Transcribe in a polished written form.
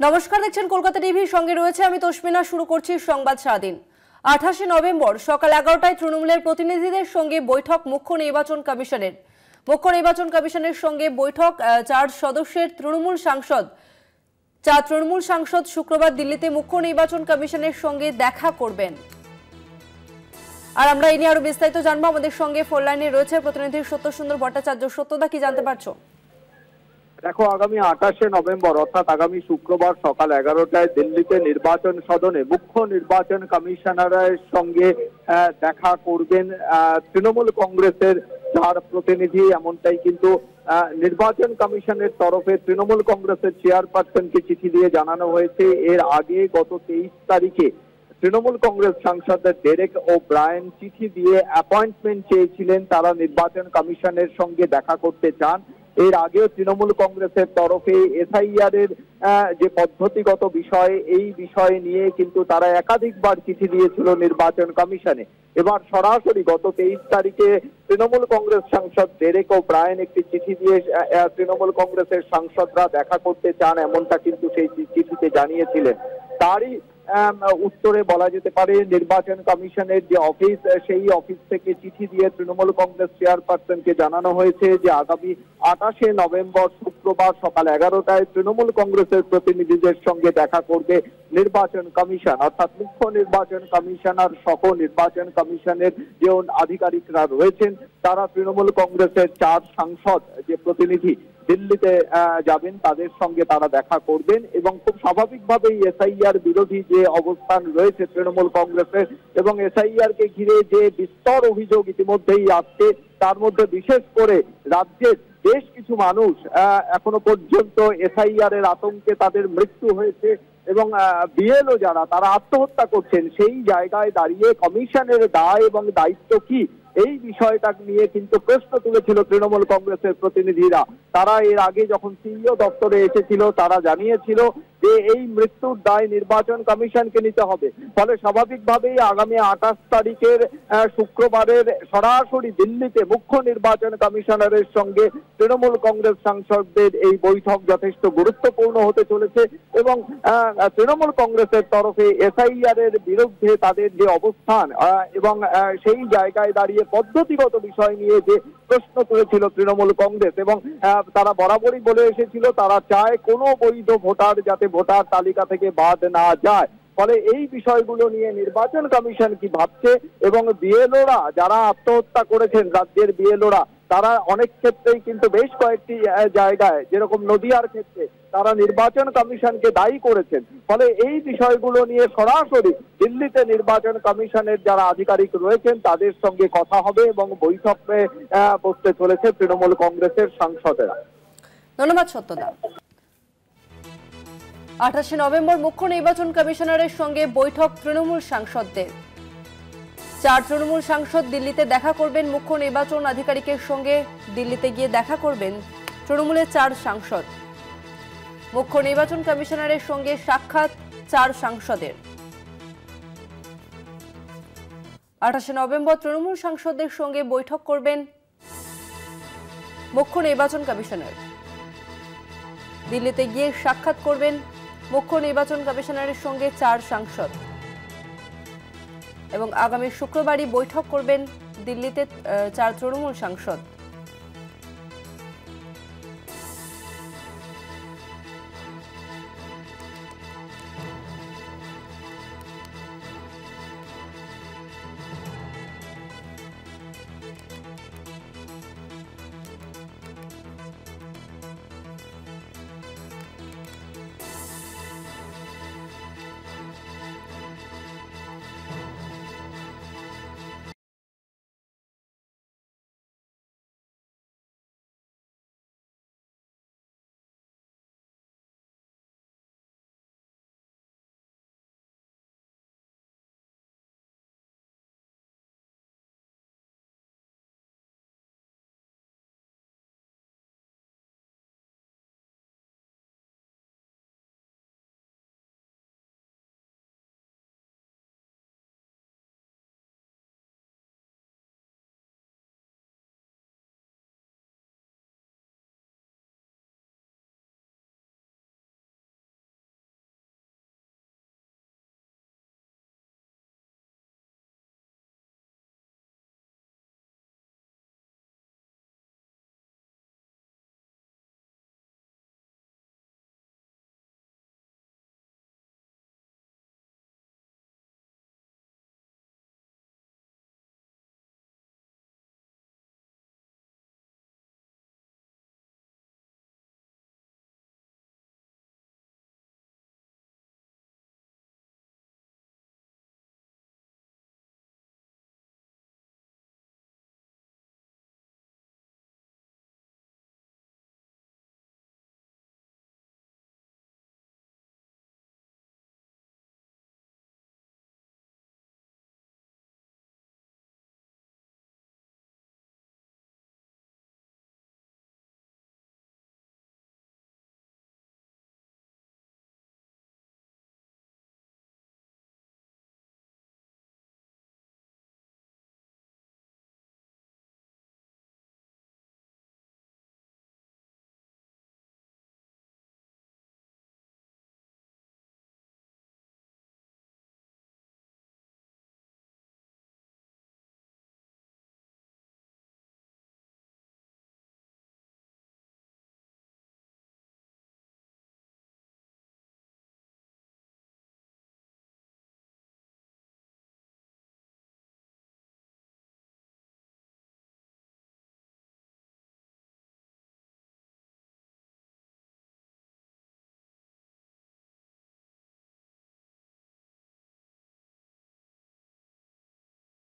নমস্কার, দেখছেন কলকাতা টিভি, সঙ্গে রয়েছে আমি তসমিনা। শুরু করছি সংবাদ স্বাধীন। 28 নভেম্বর সকাল 11টায় তৃণমূলের প্রতিনিধিদের সঙ্গে বৈঠক মুখ্য নির্বাচন কমিশনের। মুখ্য নির্বাচন কমিশনের সঙ্গে বৈঠক 4 সদস্যের তৃণমূল সাংসদ শুক্রবার দিল্লিতে মুখ্য নির্বাচন কমিশনের সঙ্গে দেখা করবেন। আর আমরা এই নিয়ে আরো বিস্তারিত জানবো। আমাদের সঙ্গে ফোন লাইনে রয়েছে প্রতিনিধি সত্যসুন্দর ভট্টাচার্য। সত্যদা, কি জানতে পারছো? দেখো, আগামী 28 নভেম্বর অর্থাৎ আগামী শুক্রবার সকাল 11টায় দিল্লিতে নির্বাচন সদনে মুখ্য নির্বাচন কমিশনারের সঙ্গে দেখা করবেন তৃণমূল কংগ্রেসের 4 প্রতিনিধি। এমনটাই কিন্তু নির্বাচন কমিশনের তরফে তৃণমূল কংগ্রেসের চেয়ারপারসনকে চিঠি দিয়ে জানানো হয়েছে। এর আগে গত 23 তারিখে তৃণমূল কংগ্রেস সাংসদ ডেরেক ও ব্রায়ান চিঠি দিয়ে অ্যাপয়েন্টমেন্ট চেয়েছিলেন, তারা নির্বাচন কমিশনের সঙ্গে দেখা করতে চান। এর আগেও তৃণমূল কংগ্রেসের তরফে এসআইআর এর যে পদ্ধতিগত বিষয়, এই বিষয় নিয়ে কিন্তু তারা একাধিকবার চিঠি দিয়েছিল নির্বাচন কমিশনে। এবার সরাসরি গত 23 তারিখে তৃণমূল কংগ্রেস সাংসদ ডেরেক ও ব্রায়ান একটি চিঠি দিয়ে তৃণমূল কংগ্রেসের সাংসদরা দেখা করতে চান, এমনটা কিন্তু সেই চিঠিতে জানিয়েছিলেন। তারই উত্তরে বলা যেতে পারে নির্বাচন কমিশনের যে অফিস, সেই অফিস থেকে চিঠি দিয়ে তৃণমূল কংগ্রেস চেয়ারপারসনকে জানানো হয়েছে যে আগামী 28 নভেম্বর শুক্রবার সকাল 11টায় তৃণমূল কংগ্রেসের প্রতিনিধিদের সঙ্গে দেখা করবে নির্বাচন কমিশন, অর্থাৎ মুখ্য নির্বাচন কমিশনার সহ নির্বাচন কমিশনের যে আধিকারিকরা রয়েছেন তারা তৃণমূল কংগ্রেসের 4 সাংসদ যে প্রতিনিধি দিল্লিতে যাবেন তাদের সঙ্গে তারা দেখা করবেন। এবং খুব স্বাভাবিকভাবেই এসআইআর বিরোধী যে অবস্থান রয়েছে তৃণমূল কংগ্রেসের এবং এসআইআর কে ঘিরে যে বিস্তর অভিযোগ ইতিমধ্যেই আসছে, তার মধ্যে বিশেষ করে রাজ্যের বেশ কিছু মানুষ এখনো পর্যন্ত এসআইআর এর আতঙ্কে তাদের মৃত্যু হয়েছে এবং বিএলও যারা তারা আত্মহত্যা করছেন, সেই জায়গায় দাঁড়িয়ে কমিশনের দায় এবং দায়িত্ব কি, এই বিষয়টা নিয়ে কিন্তু প্রশ্ন তুলেছিল তৃণমূল কংগ্রেসের প্রতিনিধিরা। তারা এর আগে যখন সিইও দপ্তরে এসেছিল তারা জানিয়েছিল যে এই মৃত্যুর দায় নির্বাচন কমিশনকে নিতে হবে। ফলে স্বাভাবিকভাবেই আগামী 28 তারিখের শুক্রবারের সরাসরি দিল্লিতে মুখ্য নির্বাচন কমিশনারের সঙ্গে তৃণমূল কংগ্রেস সাংসদদের এই বৈঠক যথেষ্ট গুরুত্বপূর্ণ হতে চলেছে। এবং তৃণমূল কংগ্রেসের তরফে এসআইআর এর বিরুদ্ধে তাদের যে অবস্থান এবং সেই জায়গায় দাঁড়িয়ে পদ্ধতিগত বিষয় নিয়ে যে প্রশ্ন তুলেছিল তৃণমূল কংগ্রেস, এবং তারা বরাবরই বলে এসেছিল তারা চায় কোনো বৈধ ভোটার যাতে ভোটার তালিকা থেকে বাদ না যায়। ফলে এই বিষয়গুলো নিয়ে নির্বাচন কমিশন কি ভাবছে এবং বিএলওরা যারা আত্মহত্যা করেছেন, রাজ্যের বিএলওরা তারা অনেক ক্ষেত্রেই কিন্তু বেশ কয়েকটি জায়গায় যেরকম নদিয়ার ক্ষেত্রে তারা নির্বাচন কমিশনকে দায়ী করেছেন। ফলে এই বিষয়গুলো নিয়ে সরাসরি দিল্লিতে নির্বাচন কমিশনের যারা আধিকারিক রয়েছেন তাদের সঙ্গে কথা হবে এবং বৈঠকে বসতে চলেছে তৃণমূল কংগ্রেসের সাংসদেরা। ধন্যবাদ সত্যদা। 28 নভেম্বর মুখ্য নির্বাচন কমিশনারের সঙ্গে বৈঠক তৃণমূল সাংসদদের। 4 তৃণমূল সাংসদ দিল্লিতে দেখা করবেন মুখ্য নির্বাচন আধিকারিকের সঙ্গে। দিল্লিতে গিয়ে দেখা করবেন তৃণমূলের 4 সাংসদ। মুখ্য নির্বাচন কমিশনারের সঙ্গে সাক্ষাৎ 4 সাংসদের। 28 নভেম্বর তৃণমূল সাংসদদের সঙ্গে বৈঠক করবেন মুখ্য নির্বাচন কমিশনার। দিল্লিতে গিয়ে সাক্ষাৎ করবেন মুখ্য নির্বাচন কমিশনারের সঙ্গে 4 সাংসদ এবং আগামী শুক্রবারই বৈঠক করবেন দিল্লিতে 4 তৃণমূল সাংসদ।